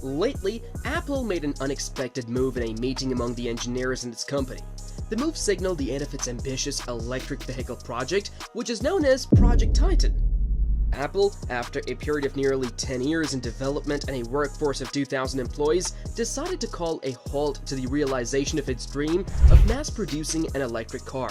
Lately, Apple made an unexpected move in a meeting among the engineers in its company. The move signaled the end of its ambitious electric vehicle project, which is known as Project Titan. Apple, after a period of nearly 10 years in development and a workforce of 2,000 employees, decided to call a halt to the realization of its dream of mass-producing an electric car.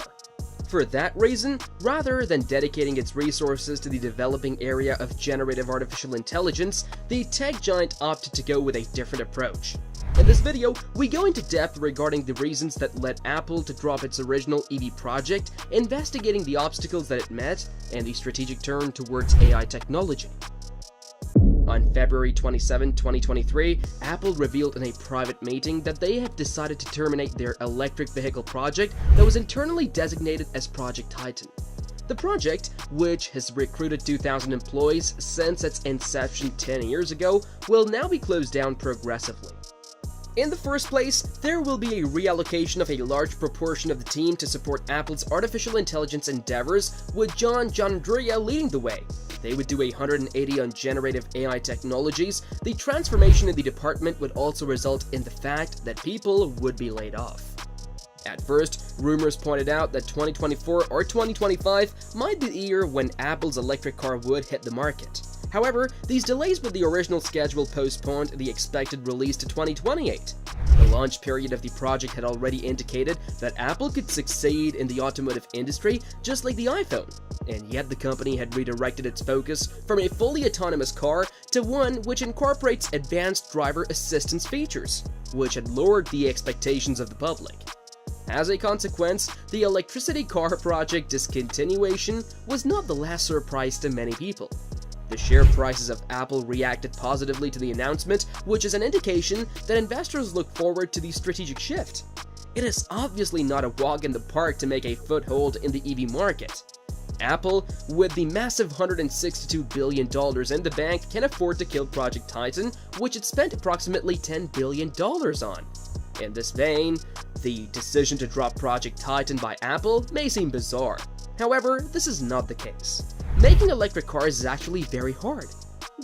For that reason, rather than dedicating its resources to the developing area of generative artificial intelligence, the tech giant opted to go with a different approach. In this video, we go into depth regarding the reasons that led Apple to drop its original EV project, investigating the obstacles that it met, and the strategic turn towards AI technology. On February 27, 2023, Apple revealed in a private meeting that they have decided to terminate their electric vehicle project that was internally designated as Project Titan. The project, which has recruited 2,000 employees since its inception 10 years ago, will now be closed down progressively. In the first place, there will be a reallocation of a large proportion of the team to support Apple's artificial intelligence endeavors, with John Giannandrea leading the way. They would do a 180 on generative AI technologies. The transformation in the department would also result in the fact that people would be laid off. At first, rumors pointed out that 2024 or 2025 might be the year when Apple's electric car would hit the market. However, these delays with the original schedule postponed the expected release to 2028. The launch period of the project had already indicated that Apple could succeed in the automotive industry just like the iPhone, and yet the company had redirected its focus from a fully autonomous car to one which incorporates advanced driver assistance features, which had lowered the expectations of the public. As a consequence, the electricity car project discontinuation was not the last surprise to many people. The share prices of Apple reacted positively to the announcement, which is an indication that investors look forward to the strategic shift. It is obviously not a walk in the park to make a foothold in the EV market. Apple, with the massive $162 billion in the bank, can afford to kill Project Titan, which it spent approximately $10 billion on. In this vein, the decision to drop Project Titan by Apple may seem bizarre. However, this is not the case. Making electric cars is actually very hard.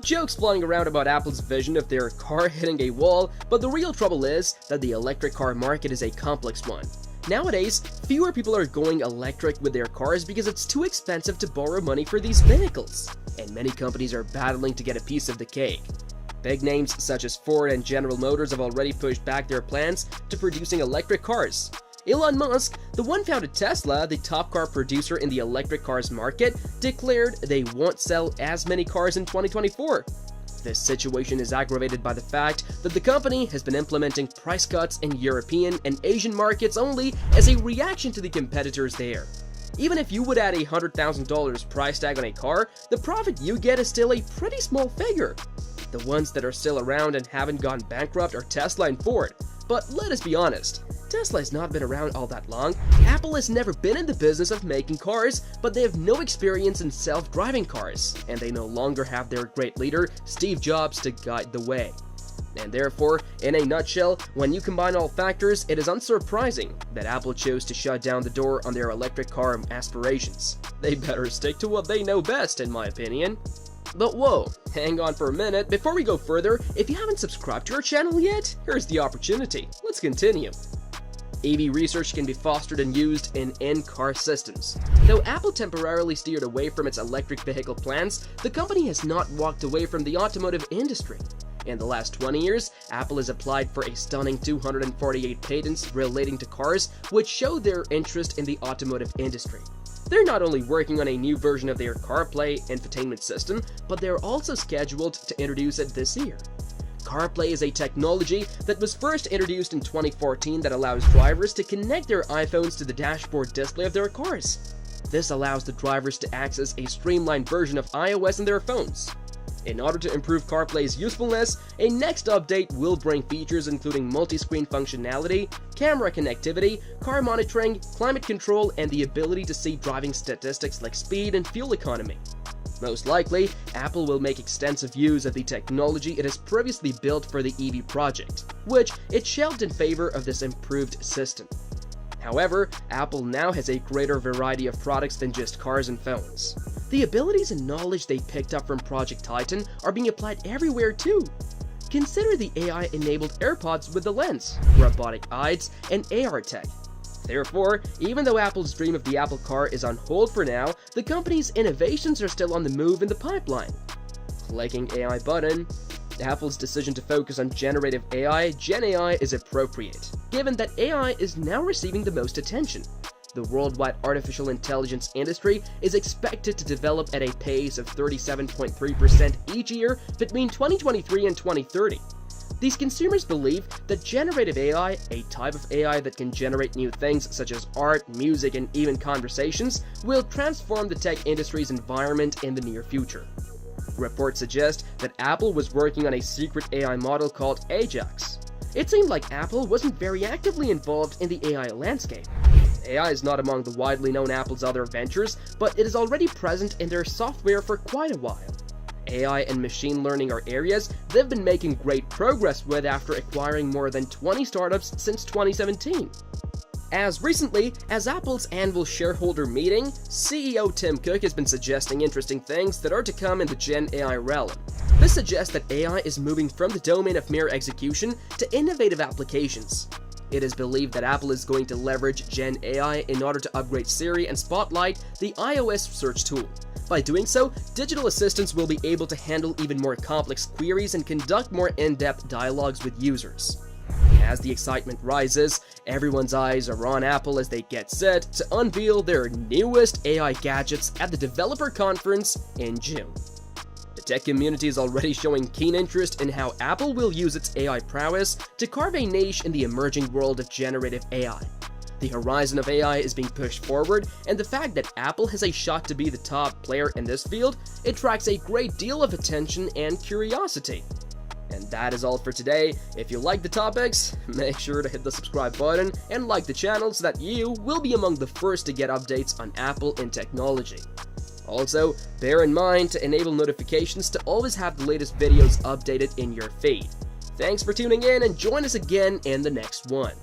Jokes flying around about Apple's vision of their car hitting a wall, but the real trouble is that the electric car market is a complex one. Nowadays, fewer people are going electric with their cars because it's too expensive to borrow money for these vehicles, and many companies are battling to get a piece of the cake. Big names such as Ford and General Motors have already pushed back their plans to producing electric cars. Elon Musk, the one founded Tesla, the top car producer in the electric cars market, declared they won't sell as many cars in 2024. This situation is aggravated by the fact that the company has been implementing price cuts in European and Asian markets only as a reaction to the competitors there. Even if you would add a $100,000 price tag on a car, the profit you get is still a pretty small figure. The ones that are still around and haven't gone bankrupt are Tesla and Ford. But let us be honest, Tesla has not been around all that long. Apple has never been in the business of making cars, but they have no experience in self-driving cars, and they no longer have their great leader, Steve Jobs, to guide the way. And therefore, in a nutshell, when you combine all factors, it is unsurprising that Apple chose to shut down the door on their electric car aspirations. They better stick to what they know best, in my opinion. But whoa, hang on for a minute. Before we go further, if you haven't subscribed to our channel yet, here's the opportunity. Let's continue. EV research can be fostered and used in in-car systems. Though Apple temporarily steered away from its electric vehicle plans, the company has not walked away from the automotive industry. In the last 20 years, Apple has applied for a stunning 248 patents relating to cars, which show their interest in the automotive industry. They're not only working on a new version of their CarPlay infotainment system, but they're also scheduled to introduce it this year. CarPlay is a technology that was first introduced in 2014 that allows drivers to connect their iPhones to the dashboard display of their cars. This allows the drivers to access a streamlined version of iOS on their phones. In order to improve CarPlay's usefulness, a next update will bring features including multi-screen functionality, camera connectivity, car monitoring, climate control, and the ability to see driving statistics like speed and fuel economy. Most likely, Apple will make extensive use of the technology it has previously built for the EV project, which it shelved in favor of this improved system. However, Apple now has a greater variety of products than just cars and phones. The abilities and knowledge they picked up from Project Titan are being applied everywhere too. Consider the AI-enabled AirPods with the lens, robotic eyes, and AR tech. Therefore, even though Apple's dream of the Apple Car is on hold for now, the company's innovations are still on the move in the pipeline. Clicking AI button. Apple's decision to focus on generative AI, Gen AI, is appropriate, given that AI is now receiving the most attention. The worldwide artificial intelligence industry is expected to develop at a pace of 37.3% each year between 2023 and 2030. These consumers believe that generative AI, a type of AI that can generate new things such as art, music, and even conversations, will transform the tech industry's environment in the near future. Reports suggest that Apple was working on a secret AI model called Ajax. It seemed like Apple wasn't very actively involved in the AI landscape. AI is not among the widely known Apple's other ventures, but it is already present in their software for quite a while. AI and machine learning are areas they've been making great progress with after acquiring more than 20 startups since 2017. As recently as Apple's annual shareholder meeting, CEO Tim Cook has been suggesting interesting things that are to come in the Gen AI realm. This suggests that AI is moving from the domain of mere execution to innovative applications. It is believed that Apple is going to leverage Gen AI in order to upgrade Siri and Spotlight, the iOS search tool. By doing so, digital assistants will be able to handle even more complex queries and conduct more in-depth dialogues with users. As the excitement rises, everyone's eyes are on Apple as they get set to unveil their newest AI gadgets at the developer conference in June. The tech community is already showing keen interest in how Apple will use its AI prowess to carve a niche in the emerging world of generative AI. The horizon of AI is being pushed forward, and the fact that Apple has a shot to be the top player in this field attracts a great deal of attention and curiosity. And that is all for today. If you like the topics, make sure to hit the subscribe button and like the channel so that you will be among the first to get updates on Apple and technology. Also, bear in mind to enable notifications to always have the latest videos updated in your feed. Thanks for tuning in and join us again in the next one.